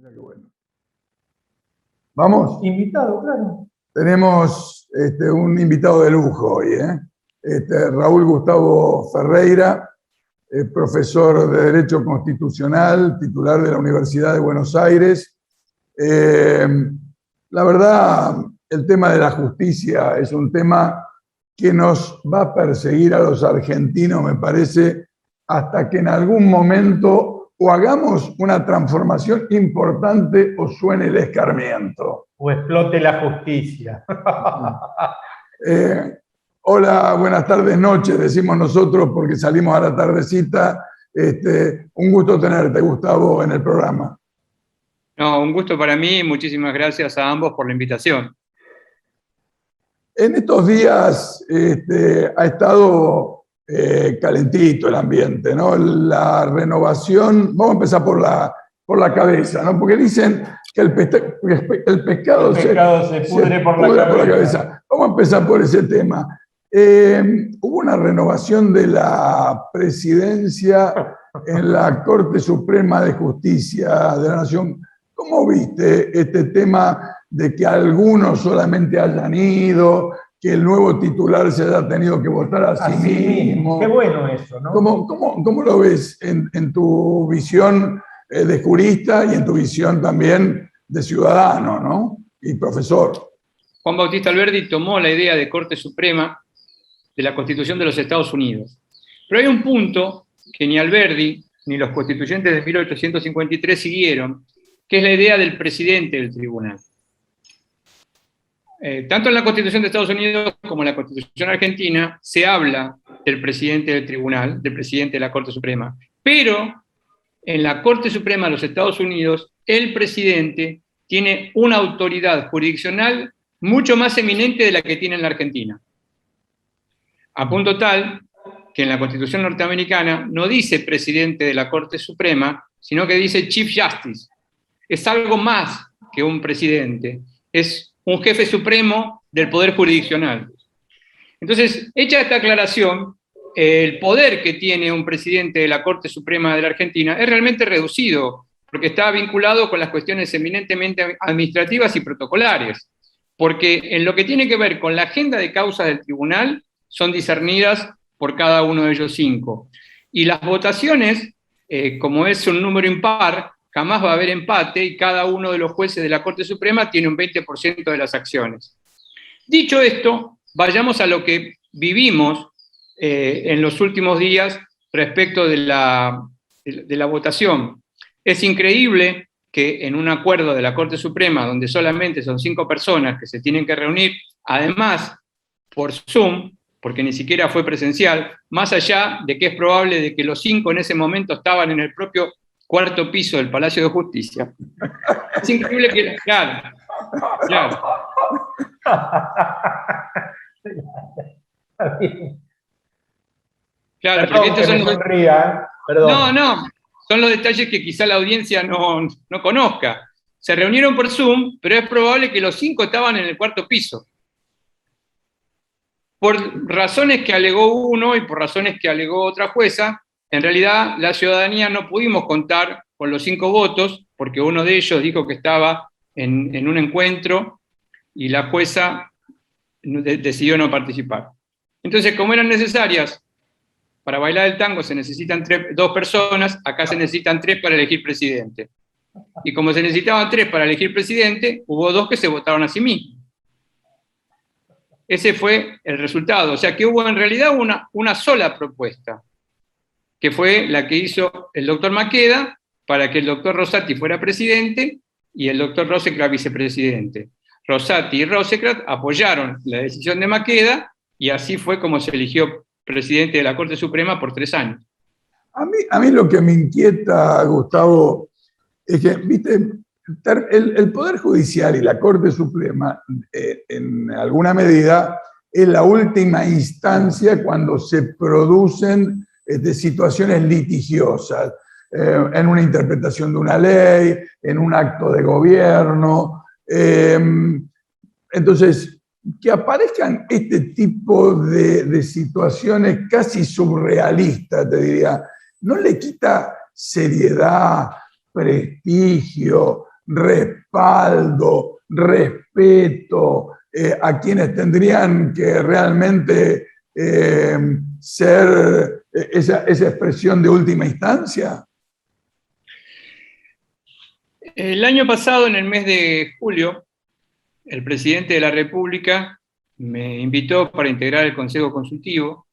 Mira qué bueno. ¿Vamos? Invitado, claro. Tenemos un invitado de lujo hoy, Raúl Gustavo Ferreira, profesor de Derecho Constitucional, titular de la Universidad de Buenos Aires. La verdad, el tema de la justicia es un tema que nos va a perseguir a los argentinos, me parece, hasta que en algún momento o hagamos una transformación importante o suene el escarmiento. O explote la justicia. Hola, buenas tardes, noches, decimos nosotros porque salimos a la tardecita. Un gusto tenerte, Gustavo, en el programa. No, un gusto para mí y muchísimas gracias a ambos por la invitación. En estos días ha estado calentito el ambiente, ¿no? La renovación, vamos a empezar por la cabeza, ¿no? Porque dicen que el pescado se pudre por la cabeza. Vamos a empezar por ese tema. Hubo una renovación de la presidencia en la Corte Suprema de Justicia de la Nación. ¿Cómo viste este tema de que algunos solamente hayan ido, que el nuevo titular se haya tenido que votar a sí mismo? Qué bueno eso, ¿no? ¿Cómo lo ves en tu visión de jurista y en tu visión también de ciudadano, ¿no? Y profesor? Juan Bautista Alberdi tomó la idea de Corte Suprema de la Constitución de los Estados Unidos. Pero hay un punto que ni Alberdi ni los constituyentes de 1853 siguieron, que es la idea del presidente del tribunal. Tanto en la Constitución de Estados Unidos como en la Constitución argentina se habla del presidente del tribunal, del presidente de la Corte Suprema. Pero en la Corte Suprema de los Estados Unidos, el presidente tiene una autoridad jurisdiccional mucho más eminente de la que tiene en la Argentina. A punto tal que en la Constitución norteamericana no dice presidente de la Corte Suprema, sino que dice Chief Justice. Es algo más que un presidente, es un jefe supremo del poder jurisdiccional. Entonces, hecha esta aclaración, el poder que tiene un presidente de la Corte Suprema de la Argentina es realmente reducido, porque está vinculado con las cuestiones eminentemente administrativas y protocolares, porque en lo que tiene que ver con la agenda de causas del tribunal son discernidas por cada uno de ellos 5. Y las votaciones, como es un número impar, jamás va a haber empate y cada uno de los jueces de la Corte Suprema tiene un 20% de las acciones. Dicho esto, vayamos a lo que vivimos en los últimos días respecto de la votación. Es increíble que en un acuerdo de la Corte Suprema, donde solamente son 5 personas que se tienen que reunir, además por Zoom, porque ni siquiera fue presencial, más allá de que es probable de que los 5 en ese momento estaban en el propio cuarto piso del Palacio de Justicia. Es increíble que... Claro. Claro, porque estos son los... Perdón. No, son los detalles que quizá la audiencia no conozca. Se reunieron por Zoom, pero es probable que los 5 estaban en el cuarto piso. Por razones que alegó uno y por razones que alegó otra jueza, en realidad la ciudadanía no pudimos contar con los 5 votos, porque uno de ellos dijo que estaba en un encuentro y la jueza decidió no participar. Entonces, como eran necesarias para bailar el tango se necesitan 2 personas, acá se necesitan 3 para elegir presidente. Y como se necesitaban 3 para elegir presidente, hubo 2 que se votaron a sí mismos. Ese fue el resultado. O sea que hubo en realidad una sola propuesta, que fue la que hizo el doctor Maqueda para que el doctor Rosati fuera presidente y el doctor Rosecrat vicepresidente. Rosati y Rosecrat apoyaron la decisión de Maqueda y así fue como se eligió presidente de la Corte Suprema por 3 años. A mí lo que me inquieta, Gustavo, es que, viste, el Poder Judicial y la Corte Suprema, en alguna medida, es la última instancia cuando se producen situaciones litigiosas, en una interpretación de una ley, en un acto de gobierno. Entonces, que aparezcan este tipo de situaciones casi surrealistas, te diría, ¿no le quita seriedad, prestigio respaldo, respeto a quienes tendrían que realmente ser esa expresión de última instancia? El año pasado, en el mes de julio, el presidente de la República me invitó para integrar el Consejo Consultivo,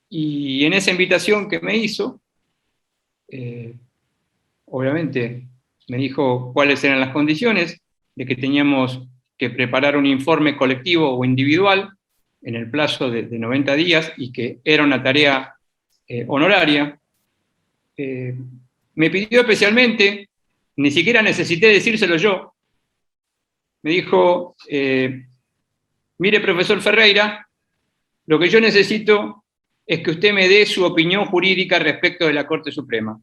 y en esa invitación que me hizo, obviamente me dijo cuáles eran las condiciones, de que teníamos que preparar un informe colectivo o individual en el plazo de 90 días y que era una tarea honoraria. Me pidió especialmente, ni siquiera necesité decírselo yo, me dijo, mire, profesor Ferreira, lo que yo necesito es que usted me dé su opinión jurídica respecto de la Corte Suprema.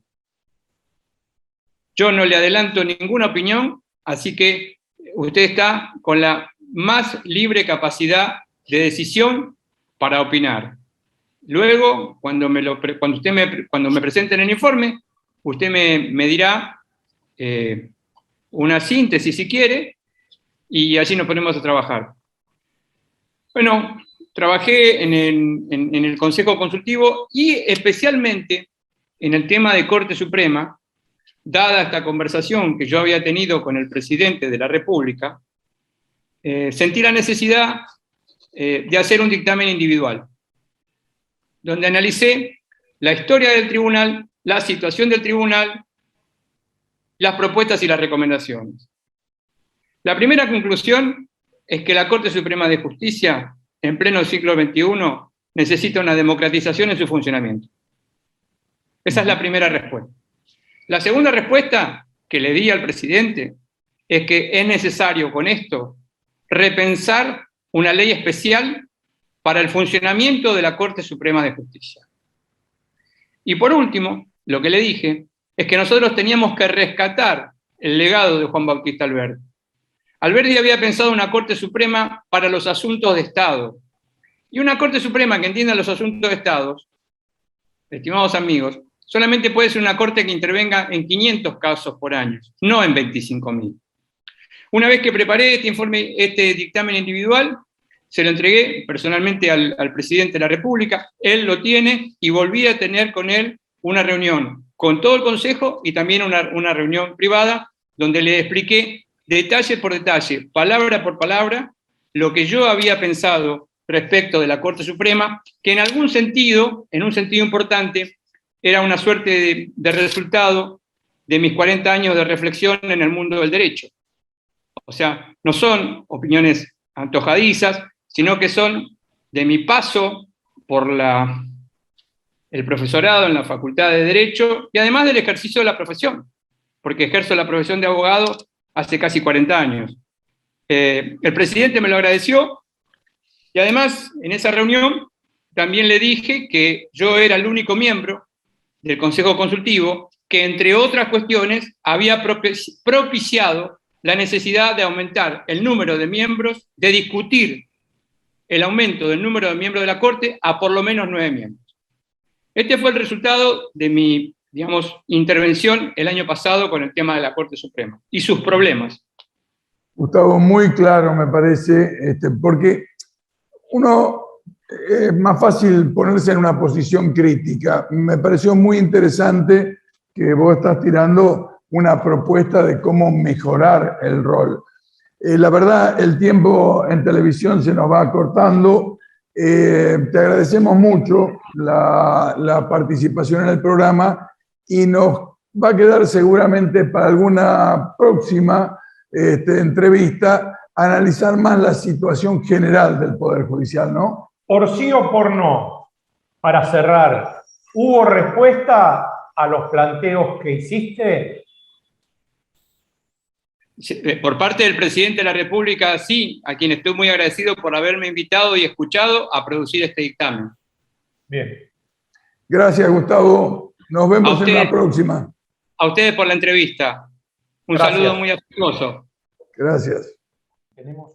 Yo no le adelanto ninguna opinión, así que usted está con la más libre capacidad de decisión para opinar. Luego, cuando me presenten el informe, usted me dirá una síntesis si quiere, y así nos ponemos a trabajar. Bueno, trabajé en el Consejo Consultivo y especialmente en el tema de Corte Suprema, dada esta conversación que yo había tenido con el presidente de la República, sentí la necesidad de hacer un dictamen individual, donde analicé la historia del tribunal, la situación del tribunal, las propuestas y las recomendaciones. La primera conclusión es que la Corte Suprema de Justicia, en pleno siglo XXI, necesita una democratización en su funcionamiento. Esa es la primera respuesta. La segunda respuesta que le di al presidente es que es necesario con esto repensar una ley especial para el funcionamiento de la Corte Suprema de Justicia. Y por último, lo que le dije es que nosotros teníamos que rescatar el legado de Juan Bautista Alberdi. Alberdi había pensado una Corte Suprema para los asuntos de Estado. Y una Corte Suprema que entienda los asuntos de Estado, estimados amigos, solamente puede ser una Corte que intervenga en 500 casos por año, no en 25.000. Una vez que preparé este dictamen individual, se lo entregué personalmente al presidente de la República, él lo tiene, y volví a tener con él una reunión con todo el Consejo y también una reunión privada donde le expliqué detalle por detalle, palabra por palabra, lo que yo había pensado respecto de la Corte Suprema, que en algún sentido, en un sentido importante, era una suerte de resultado de mis 40 años de reflexión en el mundo del derecho. O sea, no son opiniones antojadizas, sino que son de mi paso por el profesorado en la Facultad de Derecho y además del ejercicio de la profesión, porque ejerzo la profesión de abogado hace casi 40 años. El presidente me lo agradeció y además en esa reunión también le dije que yo era el único miembro del Consejo Consultivo que, entre otras cuestiones, había propiciado la necesidad de aumentar el número de miembros, de discutir el aumento del número de miembros de la Corte a por lo menos 9 miembros. Este fue el resultado de mi, intervención el año pasado con el tema de la Corte Suprema y sus problemas. Gustavo, muy claro me parece, porque es más fácil ponerse en una posición crítica. Me pareció muy interesante que vos estás tirando una propuesta de cómo mejorar el rol. La verdad, el tiempo en televisión se nos va acortando. Te agradecemos mucho la participación en el programa y nos va a quedar seguramente para alguna próxima entrevista analizar más la situación general del Poder Judicial, ¿no? Por sí o por no, para cerrar, ¿hubo respuesta a los planteos que hiciste? Por parte del presidente de la República, sí, a quien estoy muy agradecido por haberme invitado y escuchado a producir este dictamen. Bien. Gracias, Gustavo. Nos vemos en la próxima. A ustedes por la entrevista. Un saludo muy afectuoso. Gracias. Tenemos